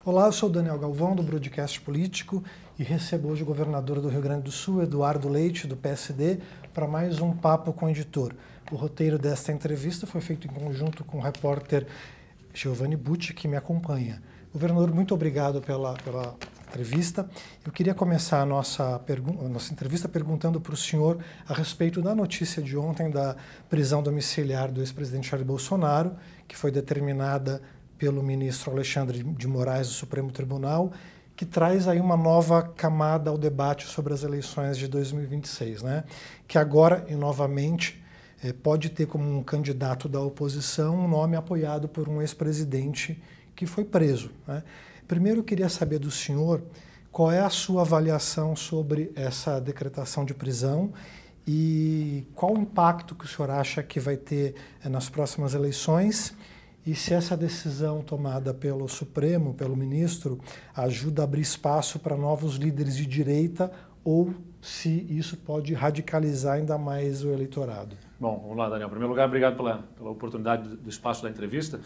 Olá, eu sou o Daniel Galvão, do Broadcast Político, e recebo hoje o governador do Rio Grande do Sul, Eduardo Leite, do PSD, para mais um Papo com o Editor. O roteiro desta entrevista foi feito em conjunto com o repórter Giovanni Bucci, que me acompanha. Governador, muito obrigado pela entrevista. Eu queria começar a nossa entrevista perguntando para o senhor a respeito da notícia de ontem da prisão domiciliar do ex-presidente Jair Bolsonaro, que foi determinada pelo ministro Alexandre de Moraes do Supremo Tribunal, que traz aí uma nova camada ao debate sobre as eleições de 2026, né? Que agora, e novamente, pode ter como um candidato da oposição um nome apoiado por um ex-presidente que foi preso, né? Primeiro, eu queria saber do senhor qual é a sua avaliação sobre essa decretação de prisão e qual o impacto que o senhor acha que vai ter nas próximas eleições e se essa decisão tomada pelo Supremo, pelo ministro, ajuda a abrir espaço para novos líderes de direita ou se isso pode radicalizar ainda mais o eleitorado. Bom, vamos lá, Daniel. Em primeiro lugar, obrigado pela oportunidade do espaço da entrevista.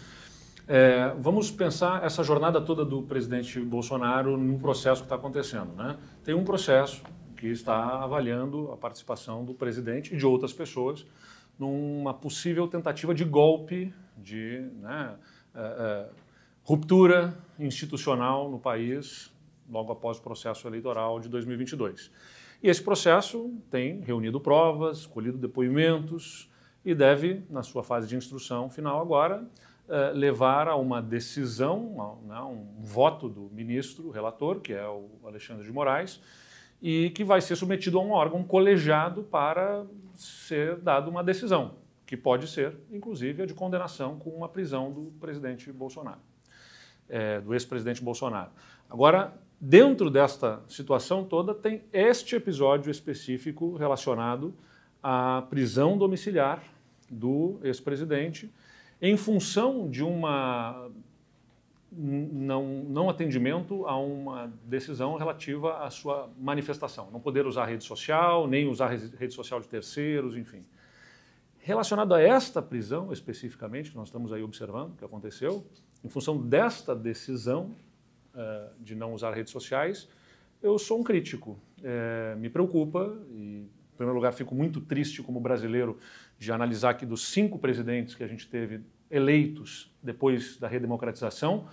Vamos pensar essa jornada toda do presidente Bolsonaro num processo que está acontecendo, né? Tem um processo que está avaliando a participação do presidente e de outras pessoas numa possível tentativa de golpe, de ruptura institucional no país logo após o processo eleitoral de 2022. E esse processo tem reunido provas, colhido depoimentos e deve, na sua fase de instrução final agora, levar a uma decisão, um voto do ministro relator, que é o Alexandre de Moraes, e que vai ser submetido a um órgão colegiado para ser dada uma decisão, que pode ser, inclusive, a de condenação com uma prisão do presidente Bolsonaro, do ex-presidente Bolsonaro. Agora, dentro desta situação toda, tem este episódio específico relacionado à prisão domiciliar do ex-presidente em função de uma não atendimento a uma decisão relativa à sua manifestação. Não poder usar rede social, nem usar rede social de terceiros, enfim. Relacionado a esta prisão, especificamente, que nós estamos aí observando, que aconteceu, em função desta decisão de não usar redes sociais, eu sou um crítico. Me preocupa e, em primeiro lugar, fico muito triste como brasileiro de analisar que dos 5 presidentes que a gente teve eleitos depois da redemocratização,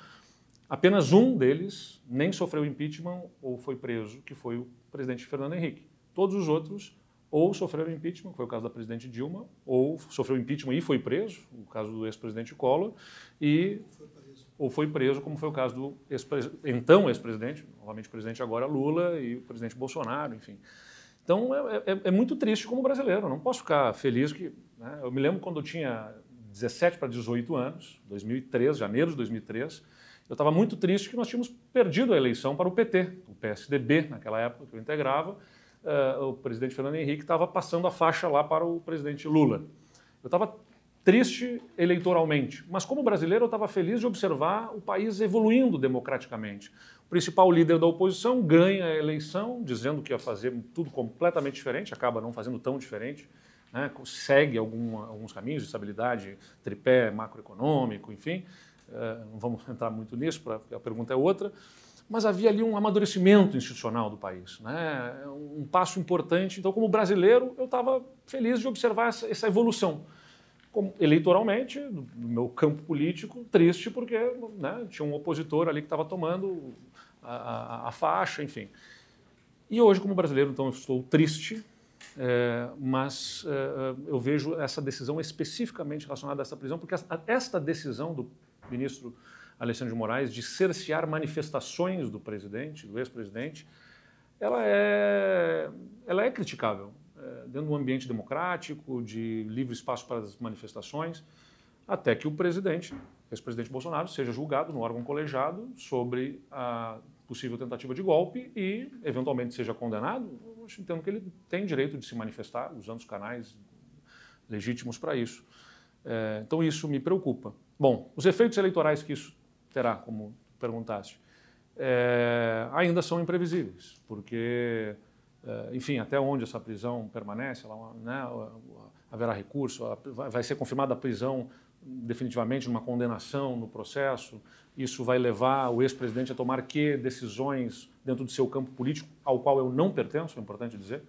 apenas um deles nem sofreu impeachment ou foi preso, que foi o presidente Fernando Henrique. Todos os outros ou sofreram impeachment, que foi o caso da presidente Dilma, ou sofreu impeachment e foi preso, o caso do ex-presidente Collor, ou foi preso, como foi o caso do então ex-presidente, novamente presidente agora Lula e o presidente Bolsonaro, enfim. Então é muito triste como brasileiro, eu não posso ficar feliz que... né, eu me lembro quando eu tinha 17 para 18 anos, 2003, janeiro de 2003, eu estava muito triste que nós tínhamos perdido a eleição para o PT, o PSDB, naquela época que eu integrava, o presidente Fernando Henrique estava passando a faixa lá para o presidente Lula. Eu estava triste eleitoralmente, mas como brasileiro eu estava feliz de observar o país evoluindo democraticamente. O principal líder da oposição ganha a eleição, dizendo que ia fazer tudo completamente diferente, acaba não fazendo tão diferente, né? Segue alguns caminhos de estabilidade, tripé macroeconômico, enfim. Não vamos entrar muito nisso, porque a pergunta é outra. Mas havia ali um amadurecimento institucional do país, né? Um passo importante. Então, como brasileiro, eu estava feliz de observar essa evolução. Eleitoralmente, no meu campo político, triste porque, né, tinha um opositor ali que estava tomando a faixa, enfim. E hoje, como brasileiro, então, eu estou triste, mas eu vejo essa decisão especificamente relacionada a essa prisão, porque esta decisão do ministro Alexandre de Moraes de cercear manifestações do presidente, do ex-presidente, ela é criticável. Dentro de um ambiente democrático, de livre espaço para as manifestações, até que o presidente, ex-presidente Bolsonaro, seja julgado no órgão colegiado sobre a possível tentativa de golpe e, eventualmente, seja condenado. Eu entendo que ele tem direito de se manifestar, usando os canais legítimos para isso. Então, isso me preocupa. Bom, os efeitos eleitorais que isso terá, como perguntaste, ainda são imprevisíveis, porque, enfim, até onde essa prisão permanece, né, haverá recurso, vai ser confirmada a prisão definitivamente numa condenação no processo, isso vai levar o ex-presidente a tomar que decisões dentro do seu campo político, ao qual eu não pertenço, é importante dizer,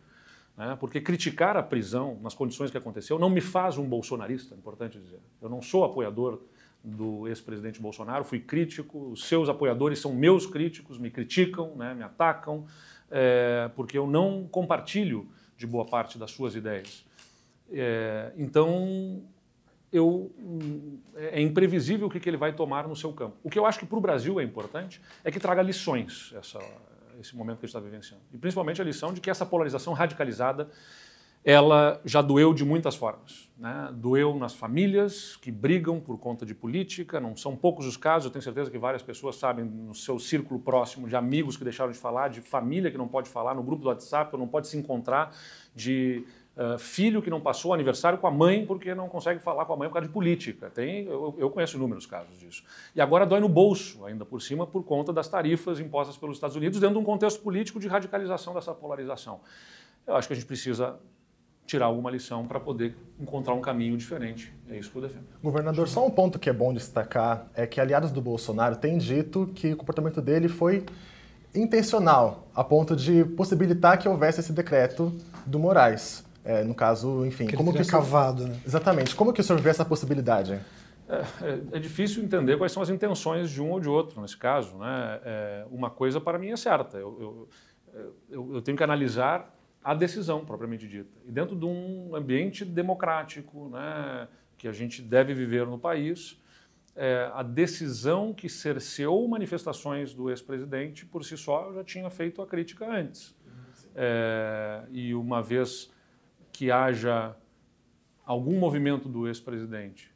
né? Porque criticar a prisão nas condições que aconteceu não me faz um bolsonarista, é importante dizer. Eu não sou apoiador do ex-presidente Bolsonaro, fui crítico, os seus apoiadores são meus críticos, me criticam, né, me atacam, porque eu não compartilho de boa parte das suas ideias. Então, é imprevisível o que ele vai tomar no seu campo. O que eu acho que para o Brasil é importante é que traga lições esse momento que a gente está vivenciando. E principalmente a lição de que essa polarização radicalizada ela já doeu de muitas formas, né? Doeu nas famílias que brigam por conta de política, não são poucos os casos, eu tenho certeza que várias pessoas sabem no seu círculo próximo de amigos que deixaram de falar, de família que não pode falar, no grupo do WhatsApp, não pode se encontrar, de filho que não passou o aniversário com a mãe porque não consegue falar com a mãe por causa de política. Eu conheço inúmeros casos disso. E agora dói no bolso, ainda por cima, por conta das tarifas impostas pelos Estados Unidos dentro de um contexto político de radicalização dessa polarização. Eu acho que a gente precisa tirar alguma lição para poder encontrar um caminho diferente. É isso que eu defendo. Governador, só um ponto que é bom destacar é que aliados do Bolsonaro têm dito que o comportamento dele foi intencional, a ponto de possibilitar que houvesse esse decreto do Moraes. No caso, enfim... Que como que cavado, né? Exatamente. Como que o senhor vê essa possibilidade? É difícil entender quais são as intenções de um ou de outro nesse caso, né? Uma coisa para mim é certa. Eu tenho que analisar a decisão propriamente dita. E dentro de um ambiente democrático, né, que a gente deve viver no país, a decisão que cerceou manifestações do ex-presidente, por si só, eu já tinha feito a crítica antes. E uma vez que haja algum movimento do ex-presidente,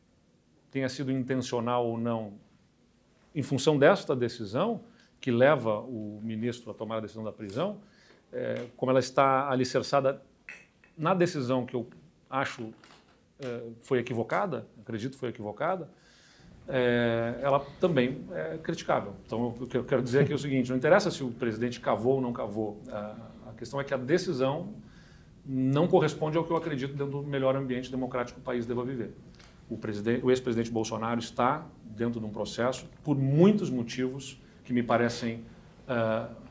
tenha sido intencional ou não, em função desta decisão, que leva o ministro a tomar a decisão da prisão, como ela está alicerçada na decisão que eu acho foi equivocada, acredito que foi equivocada, ela também é criticável. Então, o que eu quero dizer aqui é o seguinte, não interessa se o presidente cavou ou não cavou, a questão é que a decisão não corresponde ao que eu acredito dentro do melhor ambiente democrático que o país deva viver. O ex-presidente Bolsonaro está dentro de um processo por muitos motivos que me parecem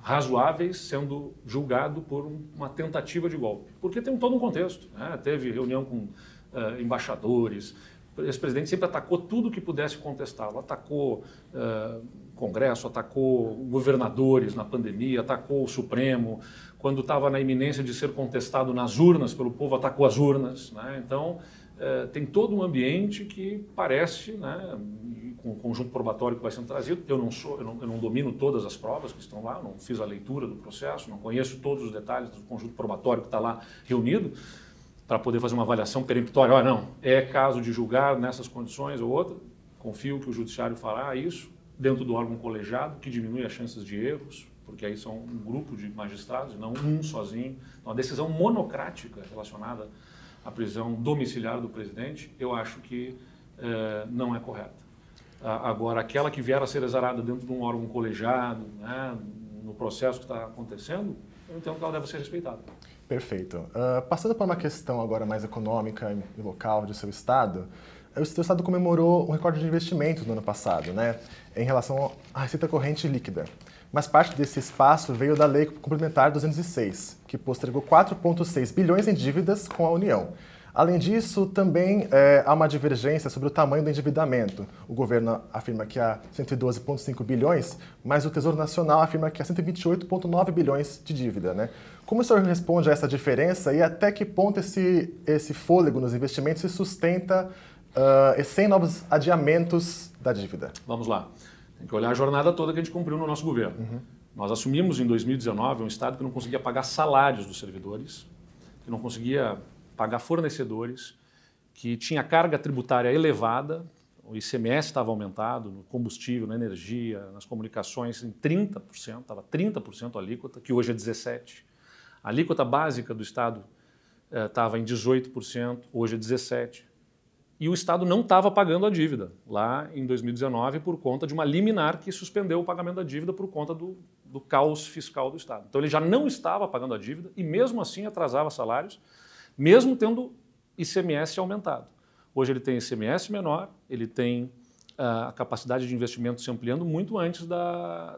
razoáveis, sendo julgado por uma tentativa de golpe. Porque tem todo um contexto, né? Teve reunião com embaixadores, o ex-presidente sempre atacou tudo que pudesse contestá-lo, atacou Congresso, atacou governadores na pandemia, atacou o Supremo, quando estava na iminência de ser contestado nas urnas pelo povo, atacou as urnas, né? Então, tem todo um ambiente que parece, né, com o conjunto probatório que vai sendo trazido. Eu não domino todas as provas que estão lá, não fiz a leitura do processo, não conheço todos os detalhes do conjunto probatório que está lá reunido para poder fazer uma avaliação peremptória. Não, é caso de julgar nessas condições ou outra. Confio que o judiciário fará isso dentro do órgão colegiado, que diminui as chances de erros, porque aí são um grupo de magistrados, não um sozinho. Então, a decisão monocrática relacionada à prisão domiciliar do presidente, eu acho que não é correta. Agora, aquela que vier a ser exarada dentro de um órgão colegiado, né, no processo que está acontecendo, eu entendo que ela deve ser respeitada. Perfeito. Passando para uma questão agora mais econômica e local de seu estado, o seu estado comemorou um recorde de investimentos no ano passado, né, em relação à receita corrente líquida. Mas parte desse espaço veio da Lei Complementar 206, que postergou 4,6 bilhões em dívidas com a União. Além disso, também há uma divergência sobre o tamanho do endividamento. O governo afirma que há 112,5 bilhões, mas o Tesouro Nacional afirma que há 128,9 bilhões de dívida, né? Como o senhor responde a essa diferença e até que ponto esse fôlego nos investimentos se sustenta sem novos adiamentos da dívida? Vamos lá. Tem que olhar a jornada toda que a gente cumpriu no nosso governo. Nós assumimos em 2019 um Estado que não conseguia pagar salários dos servidores, que não conseguia pagar fornecedores, que tinha carga tributária elevada, o ICMS estava aumentado no combustível, na energia, nas comunicações em 30%, estava 30% a alíquota, que hoje é 17%. A alíquota básica do Estado estava em 18%, hoje é 17%. E o Estado não estava pagando a dívida lá em 2019 por conta de uma liminar que suspendeu o pagamento da dívida por conta do caos fiscal do Estado. Então ele já não estava pagando a dívida e mesmo assim atrasava salários, mesmo tendo ICMS aumentado. Hoje ele tem ICMS menor, ele tem a capacidade de investimento se ampliando muito antes da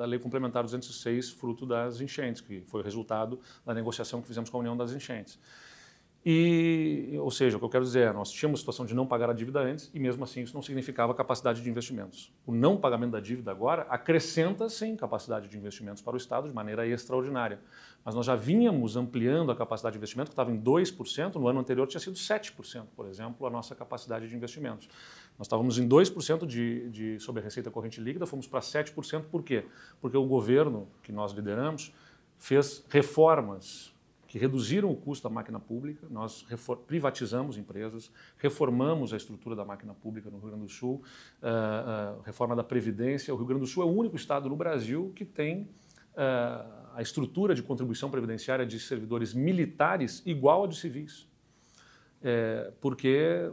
Lei Complementar 206, fruto das enchentes, que foi o resultado da negociação que fizemos com a União das Enchentes. Ou seja, o que eu quero dizer é, nós tínhamos a situação de não pagar a dívida antes e mesmo assim isso não significava capacidade de investimentos. O não pagamento da dívida agora acrescenta sim capacidade de investimentos para o Estado de maneira extraordinária. Mas nós já vínhamos ampliando a capacidade de investimento, que estava em 2%, no ano anterior tinha sido 7%, por exemplo, a nossa capacidade de investimentos. Nós estávamos em 2% sobre a receita corrente líquida, fomos para 7%, por quê? Porque o governo que nós lideramos fez reformas que reduziram o custo da máquina pública, nós privatizamos empresas, reformamos a estrutura da máquina pública no Rio Grande do Sul, reforma da Previdência. O Rio Grande do Sul é o único estado no Brasil que tem a estrutura de contribuição previdenciária de servidores militares igual a de civis. Porque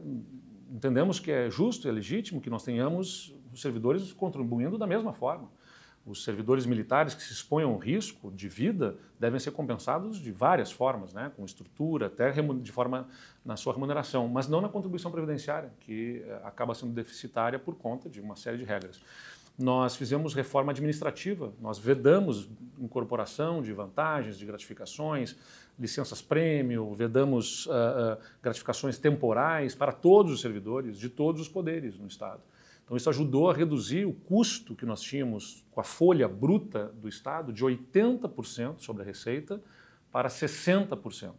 entendemos que é justo e é legítimo que nós tenhamos os servidores contribuindo da mesma forma. Os servidores militares que se expõem a um risco de vida devem ser compensados de várias formas, né? Com estrutura, até de forma na sua remuneração, mas não na contribuição previdenciária, que acaba sendo deficitária por conta de uma série de regras. Nós fizemos reforma administrativa, nós vedamos incorporação de vantagens, de gratificações, licenças-prêmio, vedamos gratificações temporais para todos os servidores de todos os poderes no Estado. Então isso ajudou a reduzir o custo que nós tínhamos com a folha bruta do Estado de 80% sobre a receita para 60%.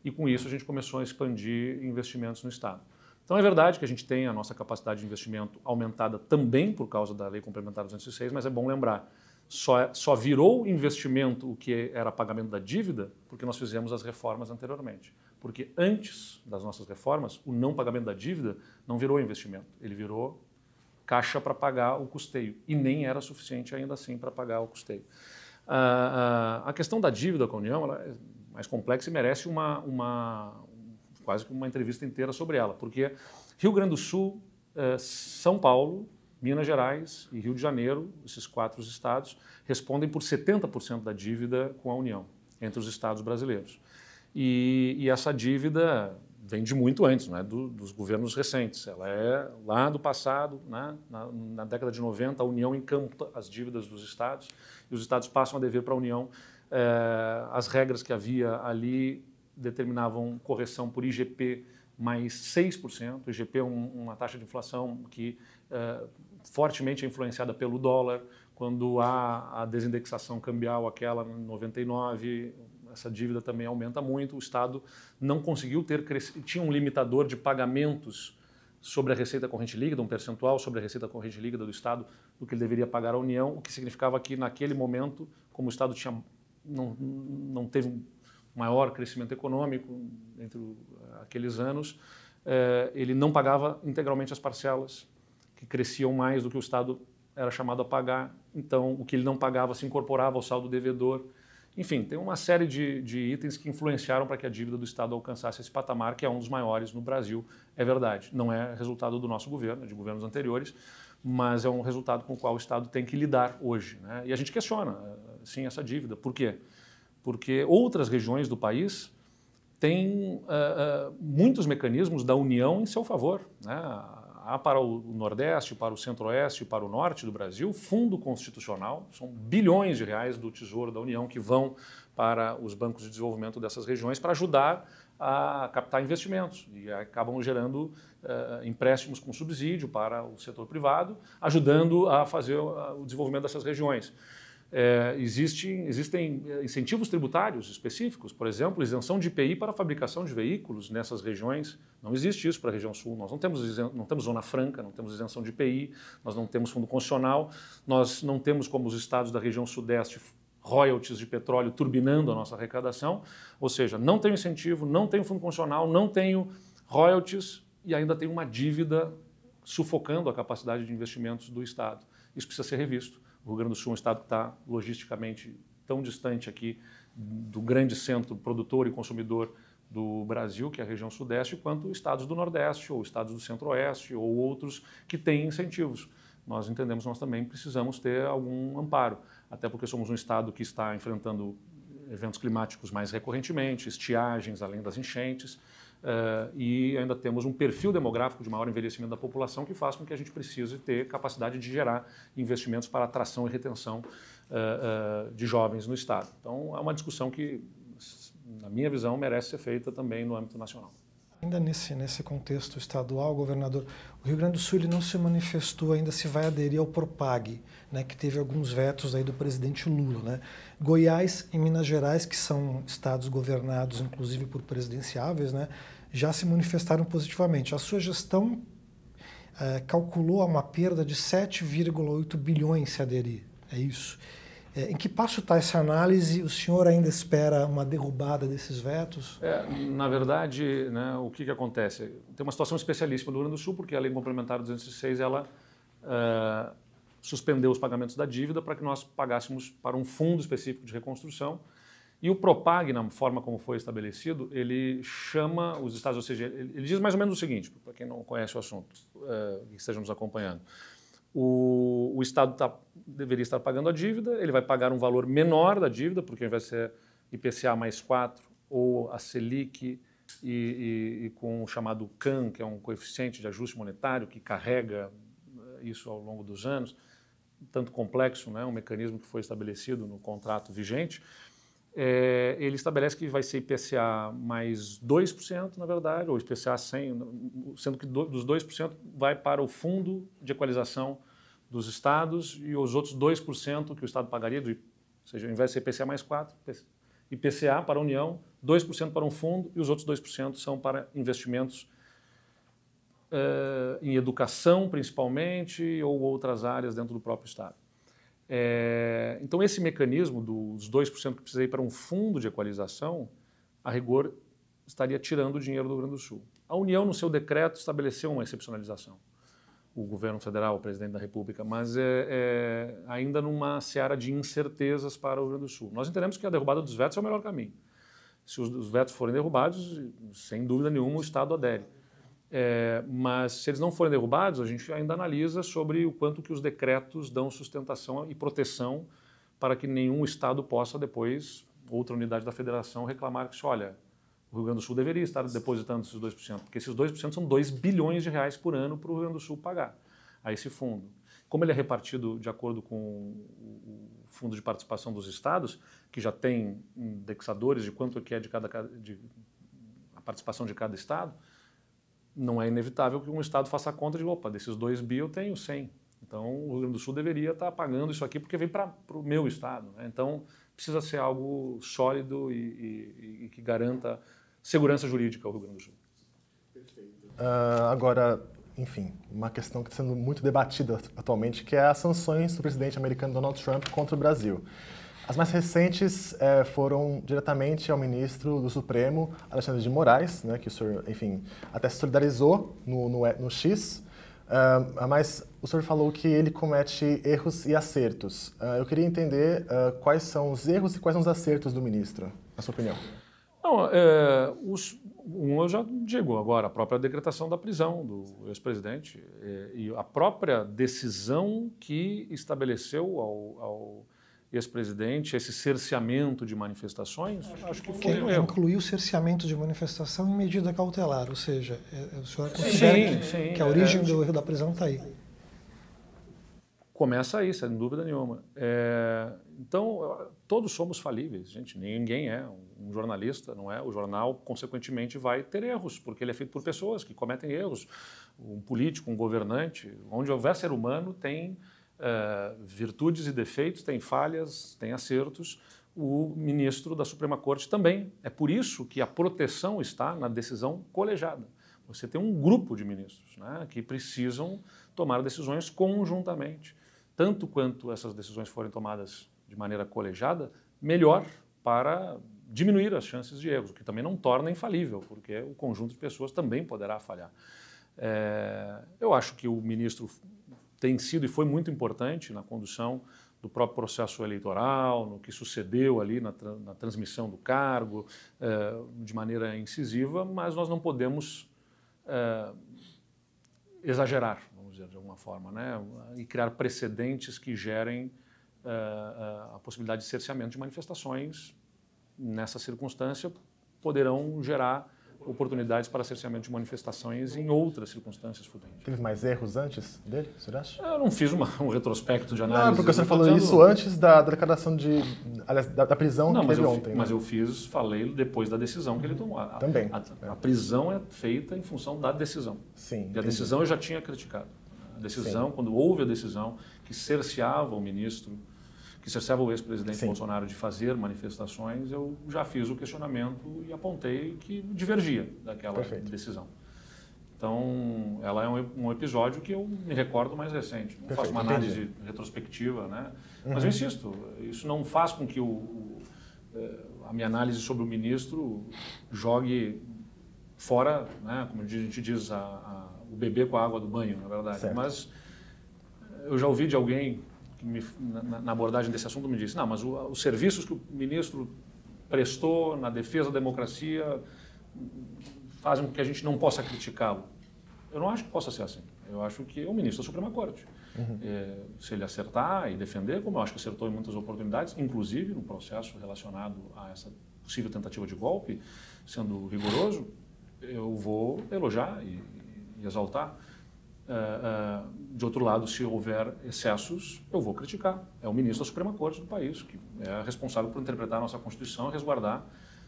E com isso a gente começou a expandir investimentos no Estado. Então é verdade que a gente tem a nossa capacidade de investimento aumentada também por causa da Lei Complementar 206, mas é bom lembrar, só virou investimento o que era pagamento da dívida porque nós fizemos as reformas anteriormente. Porque antes das nossas reformas, o não pagamento da dívida não virou investimento, ele virou caixa para pagar o custeio, e nem era suficiente ainda assim para pagar o custeio. A questão da dívida com a União ela é mais complexa e merece quase que uma entrevista inteira sobre ela, porque Rio Grande do Sul, São Paulo, Minas Gerais e Rio de Janeiro, esses 4 estados, respondem por 70% da dívida com a União, entre os estados brasileiros. E essa dívida vem de muito antes, não é? Dos governos recentes. Ela é lá do passado, né? Na década de 90, a União encampa as dívidas dos estados e os estados passam a dever para a União. As regras que havia ali determinavam correção por IGP mais 6%. O IGP é uma taxa de inflação que fortemente é influenciada pelo dólar. Quando há a desindexação cambial, aquela em 99, essa dívida também aumenta muito. O Estado não conseguiu tinha um limitador de pagamentos sobre a receita corrente líquida, um percentual sobre a receita corrente líquida do Estado do que ele deveria pagar à União, o que significava que naquele momento, como o Estado não teve um maior crescimento econômico entre aqueles anos, ele não pagava integralmente as parcelas, que cresciam mais do que o Estado era chamado a pagar. Então, o que ele não pagava se incorporava ao saldo devedor. Enfim, tem uma série de itens que influenciaram para que a dívida do Estado alcançasse esse patamar, que é um dos maiores no Brasil. É verdade, não é resultado do nosso governo, é de governos anteriores, mas é um resultado com o qual o Estado tem que lidar hoje, né? E a gente questiona, sim, essa dívida. Por quê? Porque outras regiões do país têm muitos mecanismos da União em seu favor, né? Há para o Nordeste, para o Centro-Oeste e para o Norte do Brasil, fundo constitucional, são bilhões de reais do Tesouro da União que vão para os bancos de desenvolvimento dessas regiões para ajudar a captar investimentos e acabam gerando empréstimos com subsídio para o setor privado, ajudando a fazer o desenvolvimento dessas regiões. Existem incentivos tributários específicos, por exemplo, isenção de IPI para a fabricação de veículos nessas regiões. Não existe isso para a região sul. Nós não temos zona franca, não temos isenção de IPI, nós não temos fundo constitucional, nós não temos, como os estados da região sudeste, royalties de petróleo turbinando a nossa arrecadação. Ou seja, não tenho incentivo, não tenho fundo constitucional, não tenho royalties e ainda tenho uma dívida sufocando a capacidade de investimentos do Estado. Isso precisa ser revisto. O Rio Grande do Sul é um estado que está logisticamente tão distante aqui do grande centro produtor e consumidor do Brasil, que é a região sudeste, quanto estados do Nordeste, ou estados do Centro-Oeste, ou outros que têm incentivos. Nós entendemos que nós também precisamos ter algum amparo, até porque somos um estado que está enfrentando eventos climáticos mais recorrentemente, estiagens, além das enchentes, e ainda temos um perfil demográfico de maior envelhecimento da população que faz com que a gente precise ter capacidade de gerar investimentos para atração e retenção de jovens no Estado. Então, é uma discussão que, na minha visão, merece ser feita também no âmbito nacional. Ainda nesse contexto estadual, governador, o Rio Grande do Sul ele não se manifestou ainda se vai aderir ao Propag, né, que teve alguns vetos aí do presidente Lula, né? Goiás e Minas Gerais, que são estados governados inclusive por presidenciáveis, né, já se manifestaram positivamente. A sua gestão calculou uma perda de 7,8 bilhões se aderir, é isso. Em que passo está essa análise? O senhor ainda espera uma derrubada desses vetos? Na verdade, né, o que acontece? Tem uma situação especialíssima do Rio Grande do Sul, porque a Lei Complementar 206, ela suspendeu os pagamentos da dívida para que nós pagássemos para um fundo específico de reconstrução. E o Propag, na forma como foi estabelecido, ele chama os estados, ou seja, ele diz mais ou menos o seguinte, para quem não conhece o assunto, que esteja nos acompanhando. O Estado deveria estar pagando a dívida, ele vai pagar um valor menor da dívida, porque vai ser IPCA mais 4 ou a Selic e com o chamado CAN, que é um coeficiente de ajuste monetário que carrega isso ao longo dos anos, tanto complexo, né, um mecanismo que foi estabelecido no contrato vigente. Ele estabelece que vai ser IPCA mais 2%, na verdade, ou IPCA 100, sendo que dos 2% vai para o Fundo de Equalização dos Estados e os outros 2% que o Estado pagaria, ou seja, ao invés de ser IPCA mais 4%, IPCA para a União, 2% para um fundo e os outros 2% são para investimentos em educação, principalmente, ou outras áreas dentro do próprio Estado. Então, esse mecanismo dos 2% que precisa ir para um fundo de equalização, a rigor, estaria tirando o dinheiro do Rio Grande do Sul. A União, no seu decreto, estabeleceu uma excepcionalização. O governo federal, o presidente da República, mas ainda numa seara de incertezas para o Rio Grande do Sul. Nós entendemos que a derrubada dos vetos é o melhor caminho. Se os vetos forem derrubados, sem dúvida nenhuma, o Estado adere. Mas se eles não forem derrubados, a gente ainda analisa sobre o quanto que os decretos dão sustentação e proteção para que nenhum Estado possa depois, outra unidade da federação, reclamar que, olha, o Rio Grande do Sul deveria estar depositando esses 2%, porque esses 2% são 2 bilhões de reais por ano para o Rio Grande do Sul pagar a esse fundo. Como ele é repartido de acordo com o Fundo de Participação dos Estados, que já tem indexadores de quanto que é a participação de cada Estado, não é inevitável que um Estado faça a conta de, opa, desses 2 bi eu tenho 100. Então, o Rio Grande do Sul deveria estar pagando isso aqui porque vem para o meu Estado, né? Então, precisa ser algo sólido e que garanta segurança jurídica ao Rio Grande do Sul. Perfeito. Agora, enfim, uma questão que está sendo muito debatida atualmente, que é as sanções do presidente americano Donald Trump contra o Brasil. As mais recentes foram diretamente ao ministro do Supremo, Alexandre de Moraes, né, que o senhor, enfim, até se solidarizou no X, mas o senhor falou que ele comete erros e acertos. Eu queria entender quais são os erros e quais são os acertos do ministro, na sua opinião. Não, eu já digo agora, a própria decretação da prisão do ex-presidente e a própria decisão que estabeleceu ao ex-presidente esse cerceamento de manifestações, acho que foi um erro. Incluiu o cerceamento de manifestação em medida cautelar, ou seja, o senhor considera que a origem do erro da prisão está aí. Começa aí, sem dúvida nenhuma. Então, todos somos falíveis, gente. Ninguém é um jornalista, não é? O jornal, consequentemente, vai ter erros, porque ele é feito por pessoas que cometem erros. Um político, um governante, onde houver ser humano, tem virtudes e defeitos, tem falhas, tem acertos. O ministro da Suprema Corte também. É por isso que a proteção está na decisão colegiada. Você tem um grupo de ministros, né, que precisam tomar decisões conjuntamente. Tanto quanto essas decisões forem tomadas de maneira colegiada, melhor para diminuir as chances de erros, o que também não torna infalível, porque o conjunto de pessoas também poderá falhar. Eu acho que o ministro tem sido e foi muito importante na condução do próprio processo eleitoral, no que sucedeu ali na transmissão do cargo, de maneira incisiva, mas nós não podemos exagerar, vamos dizer, de alguma forma, né? E criar precedentes que gerem a possibilidade de cerceamento de manifestações. Nessa circunstância, poderão gerar oportunidades para cerceamento de manifestações em outras circunstâncias futuras. Teve mais erros antes dele, você acha? Eu não fiz um retrospecto de análise. Não, porque você falou isso antes da declaração aliás, da prisão que teve ontem. Mas eu falei depois da decisão que ele tomou. Também. A prisão é feita em função da decisão. Sim. E a decisão eu já tinha criticado. A decisão, quando houve a decisão que cerceava o ministro, que cerceava o ex-presidente Bolsonaro de fazer manifestações, eu já fiz o questionamento e apontei que divergia daquela decisão. Então, ela é um episódio que eu me recordo mais recente. Não faço uma análise retrospectiva, né? Mas eu insisto, isso não faz com que a minha análise sobre o ministro jogue fora, né? Como a gente diz, o bebê com a água do banho, na verdade. Certo. Mas eu já ouvi de alguém que na abordagem desse assunto me disse, não, mas os serviços que o ministro prestou na defesa da democracia fazem com que a gente não possa criticá-lo. Eu não acho que possa ser assim. Eu acho que é o ministro da Suprema Corte. Se ele acertar e defender, como eu acho que acertou em muitas oportunidades, inclusive no processo relacionado a essa possível tentativa de golpe, sendo rigoroso, eu vou elogiar e exaltar. De outro lado, se houver excessos, eu vou criticar. É o ministro da Suprema Corte do país, que é responsável por interpretar a nossa Constituição e resguardar,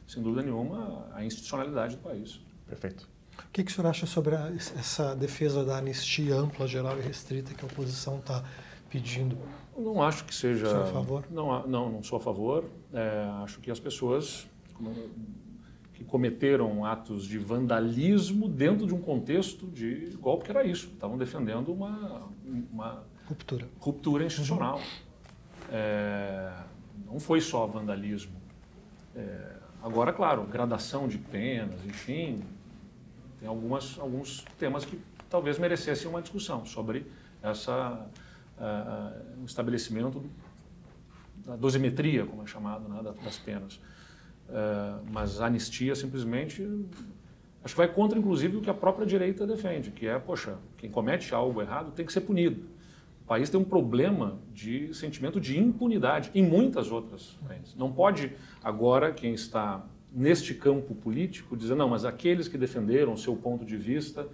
sem dúvida nenhuma, a institucionalidade do país. Perfeito. O que o senhor acha sobre essa defesa da anistia ampla, geral e restrita que a oposição está pedindo? Não acho que seja... Você é a favor? Não sou a favor. Acho que as pessoas que cometeram atos de vandalismo dentro de um contexto de golpe, que era isso. Estavam defendendo uma ruptura institucional. Não foi só vandalismo. Agora, claro, gradação de penas, enfim, tem alguns temas que talvez merecessem uma discussão sobre o estabelecimento da dosimetria, como é chamado, né, das penas. Mas a anistia simplesmente, acho que vai contra, inclusive, o que a própria direita defende, que é, poxa, quem comete algo errado tem que ser punido. O país tem um problema de sentimento de impunidade em muitas outras frentes. Não pode agora quem está neste campo político dizer, não, mas aqueles que defenderam o seu ponto de vista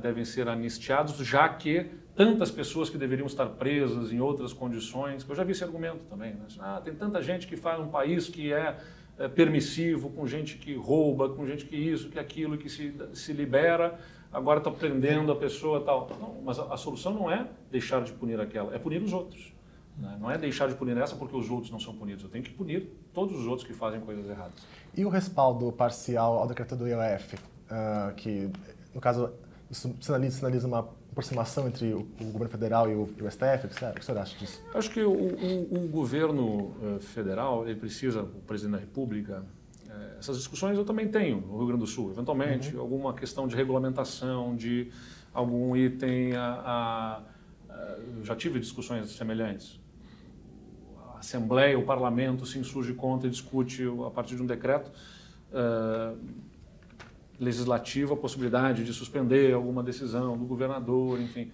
devem ser anistiados, já que tantas pessoas que deveriam estar presas em outras condições, que eu já vi esse argumento também, né? Tem tanta gente que faz um país que é permissivo, com gente que rouba, com gente que isso, que aquilo, que se libera, agora está prendendo a pessoa e tal. Não, mas a solução não é deixar de punir aquela, é punir os outros. Né? Não é deixar de punir essa porque os outros não são punidos. Eu tenho que punir todos os outros que fazem coisas erradas. E o respaldo parcial ao decreto do IOF, que, no caso, isso sinaliza uma aproximação entre o governo federal e o STF? O que o senhor acha disso? Acho que o governo federal, ele precisa, o presidente da República, essas discussões eu também tenho no Rio Grande do Sul, eventualmente, alguma questão de regulamentação, de algum item, eu já tive discussões semelhantes. A Assembleia, o Parlamento se insurge contra e discute, a partir de um decreto legislativo, a possibilidade de suspender alguma decisão do governador, enfim.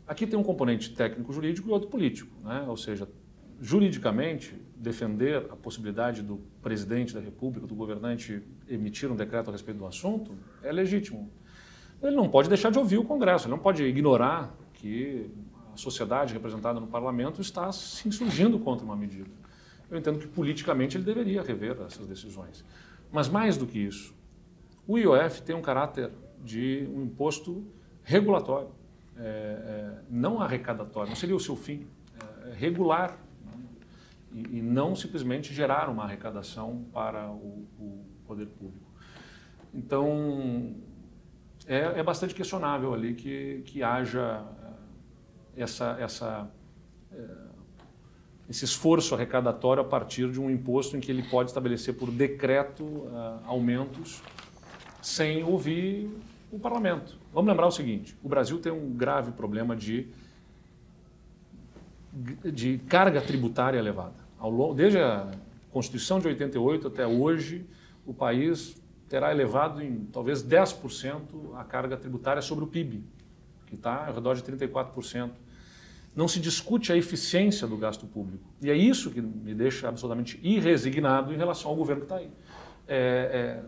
Aqui tem um componente técnico-jurídico e outro político, né? Ou seja, juridicamente, defender a possibilidade do presidente da República, do governante, emitir um decreto a respeito do assunto é legítimo. Ele não pode deixar de ouvir o Congresso, ele não pode ignorar que a sociedade representada no parlamento está se insurgindo contra uma medida. Eu entendo que politicamente ele deveria rever essas decisões. Mas mais do que isso, o IOF tem um caráter de um imposto regulatório, não arrecadatório, não seria o seu fim, regular, né? E não simplesmente gerar uma arrecadação para o poder público. Então, é bastante questionável ali que haja esse esforço arrecadatório a partir de um imposto em que ele pode estabelecer por decreto aumentos sem ouvir o parlamento. Vamos lembrar o seguinte, o Brasil tem um grave problema de carga tributária elevada. Desde a Constituição de 88 até hoje, o país terá elevado em talvez 10% a carga tributária sobre o PIB, que está ao redor de 34%. Não se discute a eficiência do gasto público. E é isso que me deixa absolutamente irresignado em relação ao governo que está aí.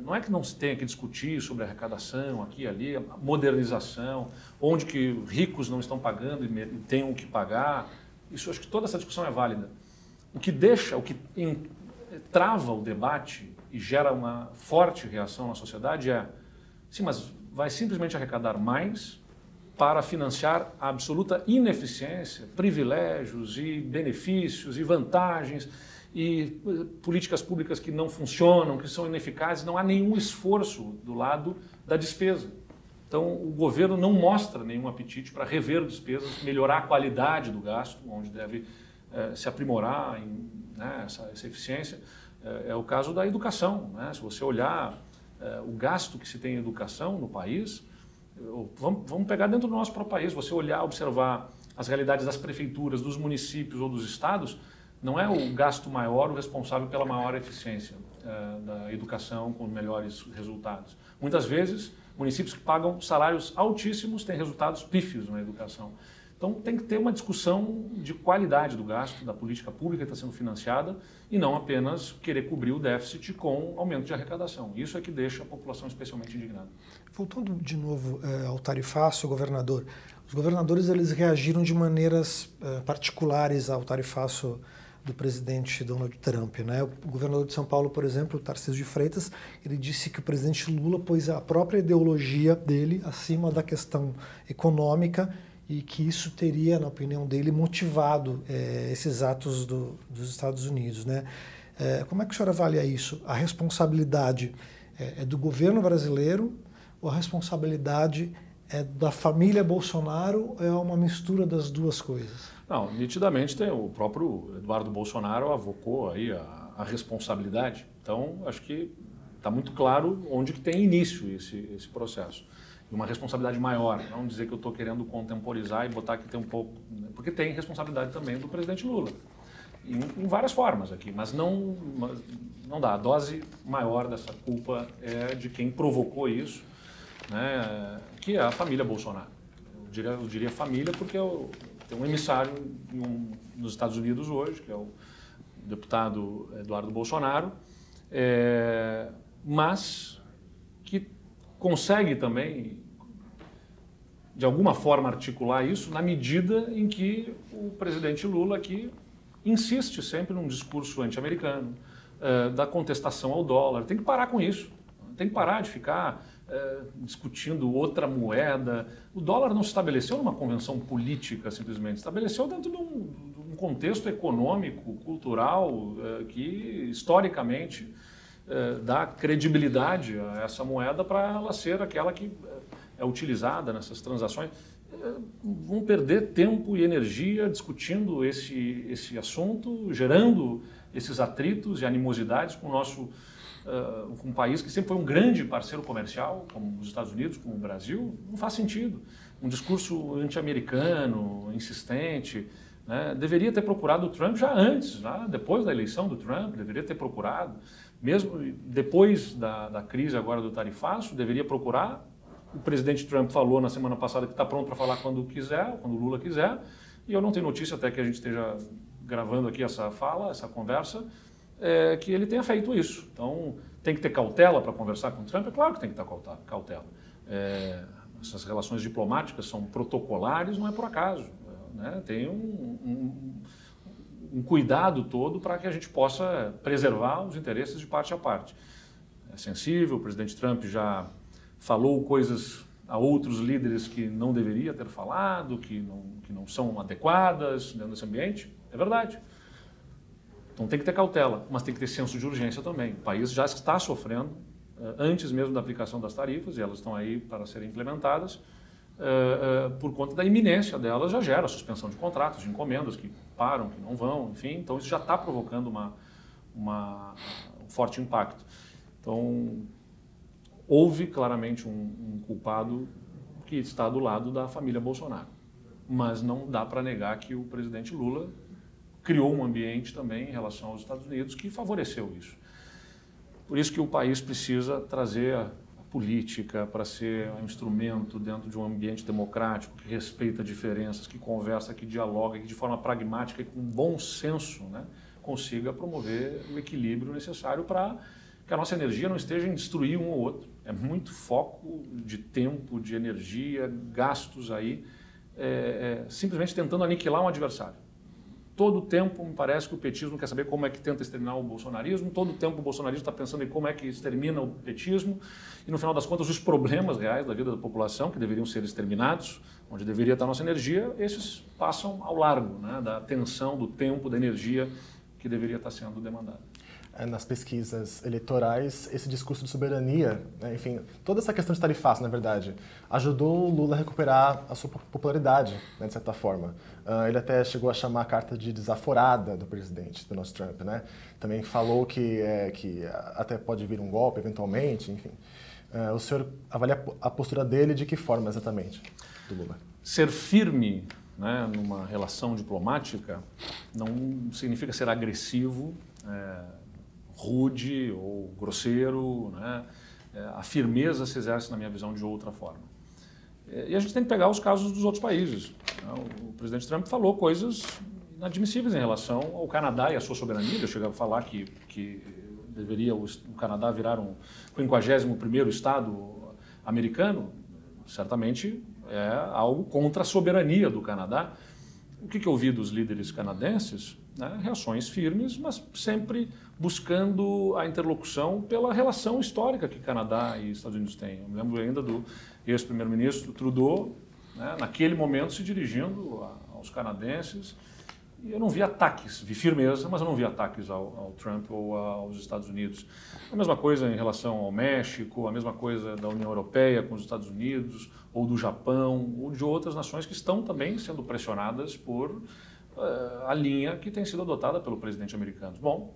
não é que não se tenha que discutir sobre arrecadação aqui e ali, a modernização, onde que ricos não estão pagando e tenham que pagar. Isso, acho que toda essa discussão é válida. O que trava o debate e gera uma forte reação na sociedade sim, mas vai simplesmente arrecadar mais para financiar a absoluta ineficiência, privilégios e benefícios e vantagens e políticas públicas que não funcionam, que são ineficazes, não há nenhum esforço do lado da despesa. Então, o governo não mostra nenhum apetite para rever despesas, melhorar a qualidade do gasto, onde deve se aprimorar essa eficiência. É o caso da educação, né? Se você olhar o gasto que se tem em educação no país, vamos pegar dentro do nosso próprio país, você olhar, observar as realidades das prefeituras, dos municípios ou dos estados, não é o gasto maior o responsável pela maior eficiência da educação com melhores resultados. Muitas vezes, municípios que pagam salários altíssimos têm resultados pífios na educação. Então, tem que ter uma discussão de qualidade do gasto, da política pública que está sendo financiada, e não apenas querer cobrir o déficit com aumento de arrecadação. Isso é que deixa a população especialmente indignada. Voltando de novo ao tarifaço, governador, os governadores eles reagiram de maneiras particulares ao tarifaço do presidente Donald Trump, né? O governador de São Paulo, por exemplo, Tarcísio de Freitas, ele disse que o presidente Lula pôs a própria ideologia dele acima da questão econômica e que isso teria, na opinião dele, motivado esses atos dos Estados Unidos, né? Como é que o senhor avalia isso? A responsabilidade é do governo brasileiro ou a responsabilidade é da família Bolsonaro ou é uma mistura das duas coisas? Não, nitidamente tem o próprio Eduardo Bolsonaro avocou aí a responsabilidade. Então, acho que está muito claro onde que tem início esse processo. E uma responsabilidade maior, não dizer que eu estou querendo contemporizar e botar que tem um pouco... Porque tem responsabilidade também do presidente Lula, em várias formas aqui, mas não dá. A dose maior dessa culpa é de quem provocou isso, né, que é a família Bolsonaro. Eu diria família porque tem um emissário nos Estados Unidos hoje, que é o deputado Eduardo Bolsonaro, mas que consegue também, de alguma forma, articular isso na medida em que o presidente Lula aqui insiste sempre num discurso anti-americano, da contestação ao dólar. Tem que parar com isso, tem que parar de ficar discutindo outra moeda. O dólar não se estabeleceu numa convenção política, simplesmente. Estabeleceu dentro de um contexto econômico, cultural, que historicamente dá credibilidade a essa moeda para ela ser aquela que é utilizada nessas transações. Vão perder tempo e energia discutindo esse assunto, gerando esses atritos e animosidades com o nosso com um país que sempre foi um grande parceiro comercial, como os Estados Unidos, como o Brasil. Não faz sentido. Um discurso anti-americano, insistente, né? Deveria ter procurado o Trump já antes, depois da eleição do Trump, deveria ter procurado. Mesmo depois da crise agora do tarifaço, deveria procurar. O presidente Trump falou na semana passada que está pronto para falar quando quiser, quando o Lula quiser, e eu não tenho notícia até que a gente esteja gravando aqui essa conversa, que ele tenha feito isso. Então, tem que ter cautela para conversar com o Trump? É claro que tem que ter cautela. Essas relações diplomáticas são protocolares, não é por acaso, né? Tem um cuidado todo para que a gente possa preservar os interesses de parte a parte. É sensível, o presidente Trump já falou coisas a outros líderes que não deveria ter falado, que não são adequadas dentro desse ambiente. É verdade. Então tem que ter cautela, mas tem que ter senso de urgência também. O país já está sofrendo, antes mesmo da aplicação das tarifas, e elas estão aí para serem implementadas, por conta da iminência delas, já gera suspensão de contratos, de encomendas que param, que não vão, enfim. Então isso já está provocando um forte impacto. Então, houve claramente um culpado que está do lado da família Bolsonaro. Mas não dá para negar que o presidente Lula criou um ambiente também em relação aos Estados Unidos que favoreceu isso. Por isso que o país precisa trazer a política para ser um instrumento dentro de um ambiente democrático que respeita diferenças, que conversa, que dialoga, que de forma pragmática e com bom senso, né, consiga promover o equilíbrio necessário para que a nossa energia não esteja em destruir um ou outro. É muito foco de tempo, de energia, gastos aí, simplesmente tentando aniquilar um adversário. Todo o tempo me parece que o petismo quer saber como é que tenta exterminar o bolsonarismo, todo o tempo o bolsonarismo está pensando em como é que extermina o petismo, e no final das contas os problemas reais da vida da população, que deveriam ser exterminados, onde deveria estar a nossa energia, esses passam ao largo, né, da atenção, do tempo, da energia que deveria estar sendo demandada. Nas pesquisas eleitorais, esse discurso de soberania, né, enfim, toda essa questão de tarifaço, na verdade, ajudou o Lula a recuperar a sua popularidade, né, de certa forma. Ele até chegou a chamar a carta de desaforada do presidente, do nosso Trump, né? Também falou que até pode vir um golpe, eventualmente, enfim. O senhor avalia a postura dele de que forma, exatamente, do Lula? Ser firme, né, numa relação diplomática não significa ser agressivo, rude ou grosseiro, né? A firmeza se exerce, na minha visão, de outra forma. E a gente tem que pegar os casos dos outros países. O presidente Trump falou coisas inadmissíveis em relação ao Canadá e à sua soberania. Ele chegava a falar que deveria o Canadá virar um 51º estado americano. Certamente é algo contra a soberania do Canadá. O que eu ouvi dos líderes canadenses? Né, reações firmes, mas sempre buscando a interlocução pela relação histórica que Canadá e Estados Unidos têm. Eu me lembro ainda do ex-primeiro-ministro Trudeau, né, naquele momento se dirigindo aos canadenses, e eu não vi ataques, vi firmeza, mas eu não vi ataques ao Trump ou aos Estados Unidos. A mesma coisa em relação ao México, a mesma coisa da União Europeia com os Estados Unidos, ou do Japão, ou de outras nações que estão também sendo pressionadas por a linha que tem sido adotada pelo presidente americano. Bom,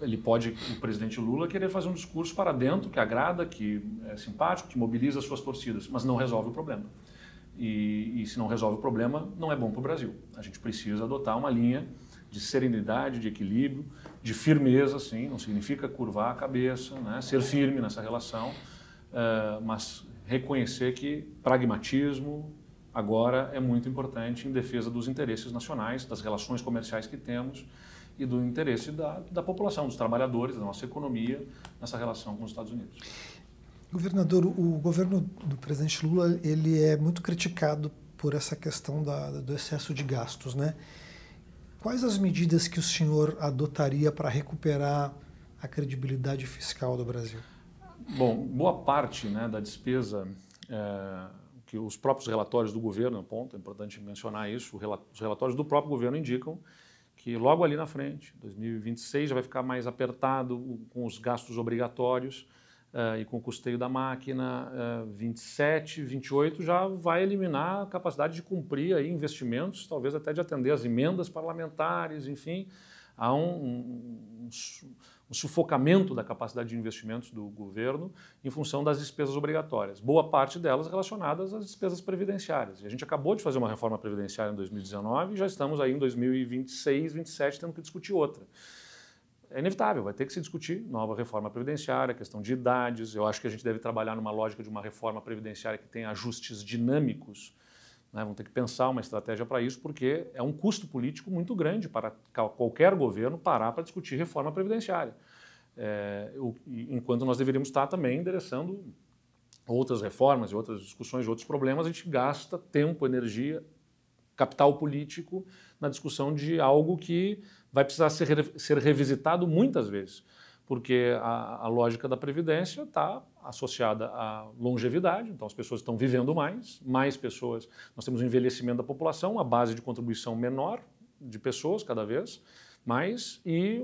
o presidente Lula, querer fazer um discurso para dentro, que agrada, que é simpático, que mobiliza as suas torcidas, mas não resolve o problema. E se não resolve o problema, não é bom para o Brasil. A gente precisa adotar uma linha de serenidade, de equilíbrio, de firmeza, sim, não significa curvar a cabeça, né, ser firme nessa relação, mas reconhecer que pragmatismo agora é muito importante em defesa dos interesses nacionais, das relações comerciais que temos e do interesse da população, dos trabalhadores, da nossa economia nessa relação com os Estados Unidos. Governador, o governo do presidente Lula, ele é muito criticado por essa questão do excesso de gastos, né? Quais as medidas que o senhor adotaria para recuperar a credibilidade fiscal do Brasil? Bom, boa parte, né, da despesa que os próprios relatórios do governo, é importante mencionar isso, os relatórios do próprio governo indicam que logo ali na frente, 2026, já vai ficar mais apertado com os gastos obrigatórios e com o custeio da máquina. 27, 28 já vai eliminar a capacidade de cumprir aí investimentos, talvez até de atender as emendas parlamentares, enfim. Há um sufocamento da capacidade de investimentos do governo em função das despesas obrigatórias. Boa parte delas relacionadas às despesas previdenciárias. E a gente acabou de fazer uma reforma previdenciária em 2019 e já estamos aí em 2026, 2027 tendo que discutir outra. É inevitável, vai ter que se discutir nova reforma previdenciária, questão de idades. Eu acho que a gente deve trabalhar numa lógica de uma reforma previdenciária que tenha ajustes dinâmicos. Vamos ter que pensar uma estratégia para isso, porque é um custo político muito grande para qualquer governo parar para discutir reforma previdenciária. Enquanto nós deveríamos estar também endereçando outras reformas e outras discussões de outros problemas, a gente gasta tempo, energia, capital político na discussão de algo que vai precisar ser revisitado muitas vezes, porque a lógica da Previdência está associada à longevidade, então as pessoas estão vivendo mais pessoas, nós temos um envelhecimento da população, a base de contribuição menor de pessoas cada vez mais e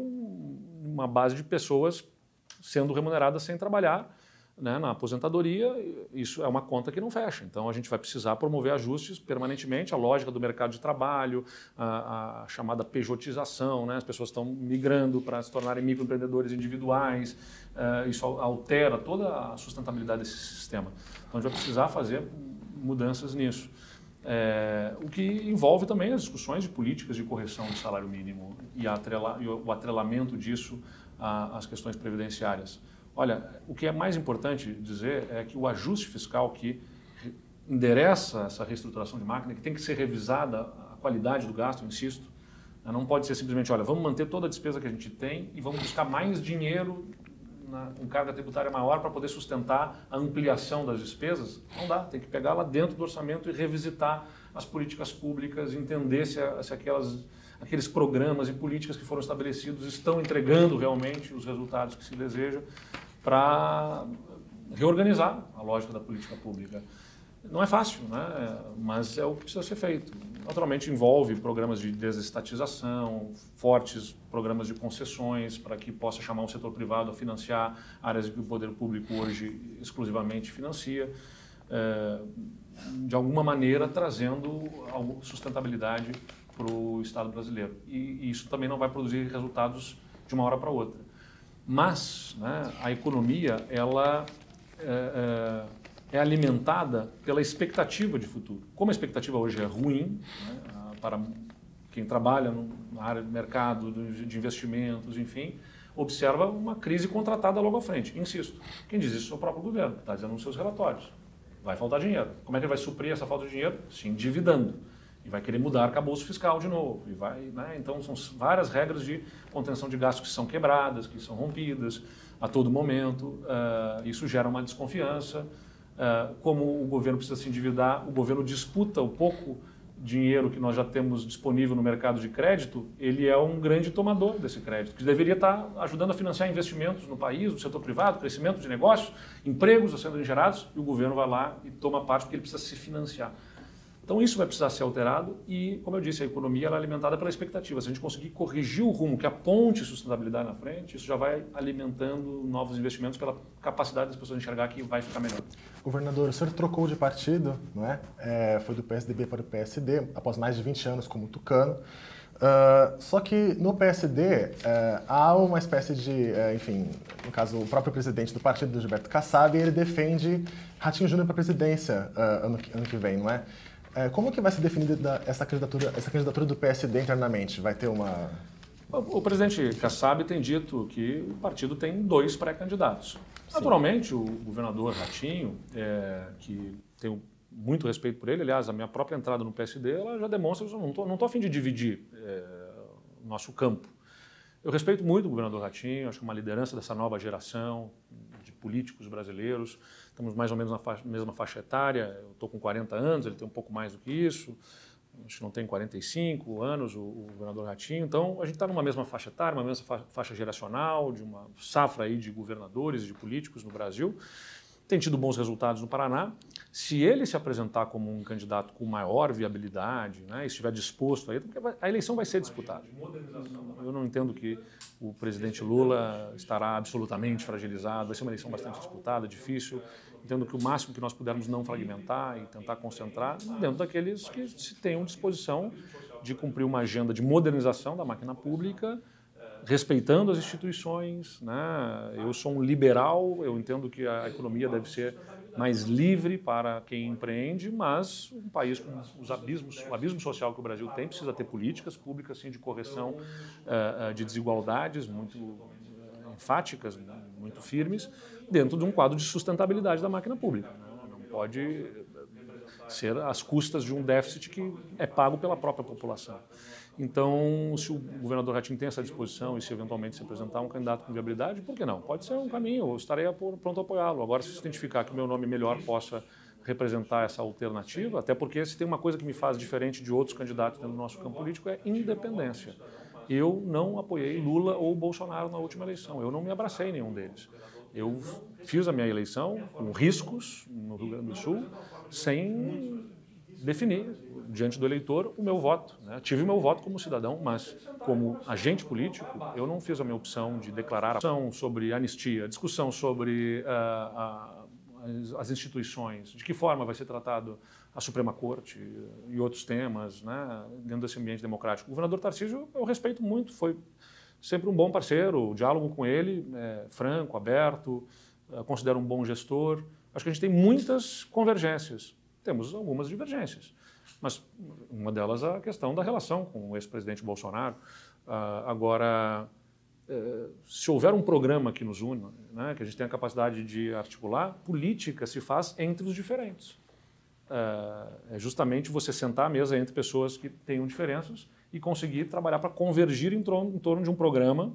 uma base de pessoas sendo remuneradas sem trabalhar, né, na aposentadoria. Isso é uma conta que não fecha. Então a gente vai precisar promover ajustes permanentemente, a lógica do mercado de trabalho, a chamada pejotização, né, as pessoas estão migrando para se tornarem microempreendedores individuais, isso altera toda a sustentabilidade desse sistema. Então a gente vai precisar fazer mudanças nisso. O que envolve também as discussões de políticas de correção do salário mínimo e o atrelamento disso às questões previdenciárias. Olha, o que é mais importante dizer é que o ajuste fiscal que endereça essa reestruturação de máquina, que tem que ser revisada a qualidade do gasto, eu insisto, Não pode ser simplesmente, olha, vamos manter toda a despesa que a gente tem e vamos buscar mais dinheiro com carga tributária maior para poder sustentar a ampliação das despesas. Não dá, tem que pegar lá dentro do orçamento e revisitar as políticas públicas, entender se aqueles programas e políticas que foram estabelecidos estão entregando realmente os resultados que se deseja, para reorganizar a lógica da política pública. Não é fácil, né? Mas é o que precisa ser feito. Naturalmente envolve programas de desestatização, fortes programas de concessões para que possa chamar um setor privado a financiar áreas que o poder público hoje exclusivamente financia, de alguma maneira trazendo sustentabilidade para o Estado brasileiro. E isso também não vai produzir resultados de uma hora para outra. Mas, né, a economia, ela é alimentada pela expectativa de futuro. Como a expectativa hoje é ruim, né, para quem trabalha na área do mercado, de investimentos, enfim, observa uma crise contratada logo à frente. Insisto, quem diz isso é o próprio governo, que está dizendo nos seus relatórios. Vai faltar dinheiro. Como é que ele vai suprir essa falta de dinheiro? Se endividando. E vai querer mudar arcabouço fiscal de novo. E vai, né? Então, são várias regras de contenção de gastos que são quebradas, que são rompidas a todo momento. Isso gera uma desconfiança. Como o governo precisa se endividar, o governo disputa o pouco dinheiro que nós já temos disponível no mercado de crédito, ele é um grande tomador desse crédito, que deveria estar ajudando a financiar investimentos no país, no setor privado, crescimento de negócios, empregos sendo gerados, e o governo vai lá e toma parte porque ele precisa se financiar. Então isso vai precisar ser alterado e, como eu disse, a economia ela é alimentada pela expectativa. Se a gente conseguir corrigir o rumo que aponte sustentabilidade na frente, isso já vai alimentando novos investimentos pela capacidade das pessoas enxergar que vai ficar melhor. Governador, o senhor trocou de partido, não é? Foi do PSDB para o PSD, após mais de 20 anos como tucano. Só que no PSD há uma espécie de, enfim, no caso o próprio presidente do partido, do Gilberto Kassab, ele defende Ratinho Júnior para a presidência ano que vem, não é? Como que vai ser definida essa candidatura do PSD internamente? Vai ter uma... O presidente Kassab tem dito que o partido tem 2 pré-candidatos. Naturalmente, o governador Ratinho, que tenho muito respeito por ele, aliás, a minha própria entrada no PSD, ela já demonstra que eu não estou a fim de dividir o nosso campo. Eu respeito muito o governador Ratinho, acho que é uma liderança dessa nova geração de políticos brasileiros. Estamos mais ou menos na mesma faixa etária, eu estou com 40 anos, ele tem um pouco mais do que isso, acho que não tem 45 anos o governador Ratinho, então a gente está numa mesma faixa etária, uma mesma faixa geracional, de uma safra aí de governadores e de políticos no Brasil. Tem tido bons resultados no Paraná. Se ele se apresentar como um candidato com maior viabilidade, né, e estiver disposto a ir, porque a eleição vai ser disputada. Eu não entendo que o presidente Lula estará absolutamente fragilizado, vai ser uma eleição bastante disputada, difícil. Entendo que o máximo que nós pudermos não fragmentar e tentar concentrar dentro daqueles que se tenham disposição de cumprir uma agenda de modernização da máquina pública, respeitando as instituições, né? Eu sou um liberal, eu entendo que a economia deve ser mais livre para quem empreende, mas um país com o abismo social que o Brasil tem precisa ter políticas públicas assim, de correção de desigualdades muito enfáticas, muito firmes, dentro de um quadro de sustentabilidade da máquina pública. Não pode ser às custas de um déficit que é pago pela própria população. Então, se o governador Ratinho tem essa disposição e se eventualmente se apresentar um candidato com viabilidade, por que não? Pode ser um caminho, eu estarei pronto a apoiá-lo. Agora, se identificar que o meu nome melhor possa representar essa alternativa, até porque se tem uma coisa que me faz diferente de outros candidatos dentro do nosso campo político é independência. Eu não apoiei Lula ou Bolsonaro na última eleição, eu não me abracei em nenhum deles. Eu fiz a minha eleição com riscos no Rio Grande do Sul, sem definir diante do eleitor o meu voto, né? Tive o meu voto como cidadão, mas como agente político, eu não fiz a minha opção de declarar a discussão sobre anistia, discussão sobre as instituições, de que forma vai ser tratado a Suprema Corte e outros temas, né, dentro desse ambiente democrático. O governador Tarcísio eu respeito muito, foi sempre um bom parceiro, o diálogo com ele é franco, aberto, considero um bom gestor. Acho que a gente tem muitas convergências, temos algumas divergências, mas uma delas é a questão da relação com o ex-presidente Bolsonaro. Agora, se houver um programa que nos une, né, que a gente tem a capacidade de articular, política se faz entre os diferentes. É justamente você sentar à mesa entre pessoas que tenham diferenças e conseguir trabalhar para convergir em torno de um programa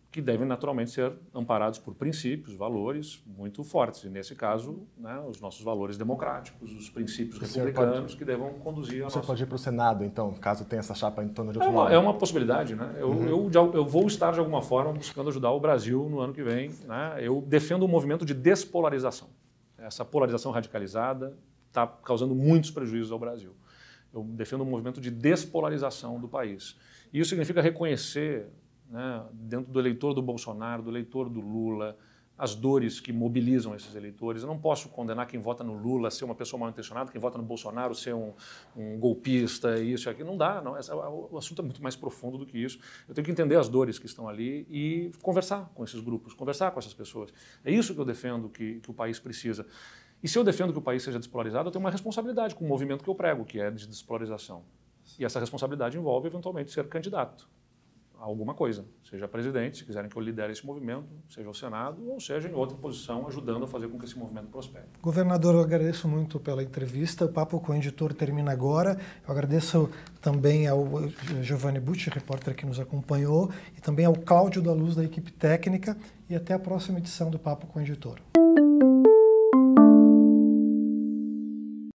que devem naturalmente ser amparados por princípios, valores muito fortes. E nesse caso, né, os nossos valores democráticos, os princípios republicanos que devam conduzir a nossa... Você pode ir para o Senado, então, caso tenha essa chapa em torno de outro lado? É uma possibilidade, né? Eu vou estar, de alguma forma, buscando ajudar o Brasil no ano que vem, né? Eu defendo um movimento de despolarização. Essa polarização radicalizada está causando muitos prejuízos ao Brasil. Eu defendo um movimento de despolarização do país. E isso significa reconhecer, né, dentro do eleitor do Bolsonaro, do eleitor do Lula, as dores que mobilizam esses eleitores. Eu não posso condenar quem vota no Lula ser uma pessoa mal intencionada, quem vota no Bolsonaro ser um golpista, isso e aquilo. Não dá, não. O assunto é muito mais profundo do que isso. Eu tenho que entender as dores que estão ali e conversar com esses grupos, conversar com essas pessoas. É isso que eu defendo que o país precisa. E se eu defendo que o país seja despolarizado, eu tenho uma responsabilidade com o movimento que eu prego, que é de despolarização. E essa responsabilidade envolve, eventualmente, ser candidato a alguma coisa, seja presidente, se quiserem que eu lidere esse movimento, seja o Senado, ou seja em outra posição, ajudando a fazer com que esse movimento prospere. Governador, eu agradeço muito pela entrevista. O Papo com o Editor termina agora. Eu agradeço também ao Giovanni Bucci, repórter que nos acompanhou, e também ao Cláudio da Luz, da equipe técnica, e até a próxima edição do Papo com o Editor.